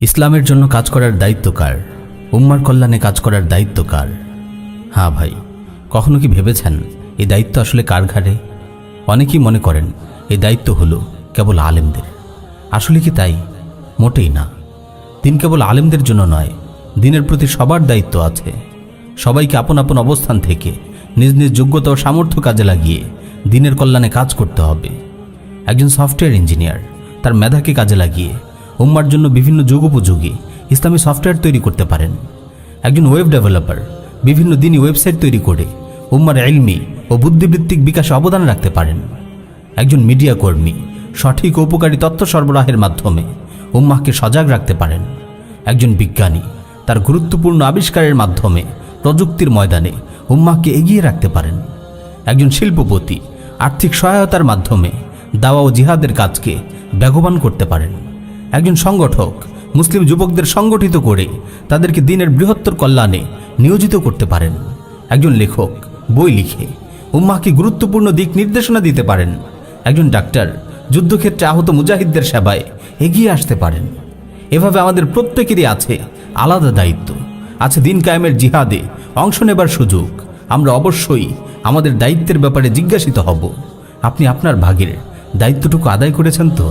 ইসলামের জন্য কাজ করার দায়িত্ব কার? উম্মার কল্যাণে কাজ করার দায়িত্ব কার? হ্যাঁ ভাই, কখনো কি ভেবেছেন এই দায়িত্ব আসলে কার ঘাড়ে? অনেকেই মনে করেন এই দায়িত্ব হলো কেবল আলেমদের। আসলে কি তাই? মোটেই না। দিন কেবল আলেমদের জন্য নয়, দিনের প্রতি সবার দায়িত্ব আছে। সবাইকে আপন আপন অবস্থান থেকে নিজ নিজ যোগ্যতা ও সামর্থ্য কাজে লাগিয়ে দিনের কল্যাণে কাজ করতে হবে। একজন সফটওয়্যার ইঞ্জিনিয়ার তার মেধাকে কাজে লাগিয়ে উম্মার জন্য বিভিন্ন যুগোপযোগী ইসলামী সফটওয়্যার তৈরি করতে পারেন। একজন ওয়েব ডেভেলপার বিভিন্ন দিনই ওয়েবসাইট তৈরি করে উম্মার ইলমি ও বুদ্ধিবৃত্তিক বিকাশে অবদান রাখতে পারেন। একজন মিডিয়া কর্মী সঠিক ও উপকারী তথ্য সরবরাহের মাধ্যমে উম্মাহকে সজাগ রাখতে পারেন। একজন বিজ্ঞানী তার গুরুত্বপূর্ণ আবিষ্কারের মাধ্যমে প্রযুক্তির ময়দানে উম্মাহকে এগিয়ে রাখতে পারেন। একজন শিল্পপতি আর্থিক সহায়তার মাধ্যমে দাওয়া ও জিহাদের কাজকে বেগবান করতে পারেন। একজন সংগঠক মুসলিম যুবকদের সংগঠিত করে তাদেরকে দিনের বৃহত্তর কল্যাণে নিয়োজিত করতে পারেন। একজন লেখক বই লিখে উম্মাহকে গুরুত্বপূর্ণ দিক নির্দেশনা দিতে পারেন। একজন ডাক্তার যুদ্ধক্ষেত্রে আহত মুজাহিদদের সেবায় এগিয়ে আসতে পারেন। এভাবে আমাদের প্রত্যেকেরই আছে আলাদা দায়িত্ব, আছে দিন কায়েমের জিহাদে অংশ নেবার সুযোগ। আমরা অবশ্যই আমাদের দায়িত্বের ব্যাপারে জিজ্ঞাসিত হব। আপনি আপনার ভাগের দায়িত্বটুকু আদায় করেছেন তো?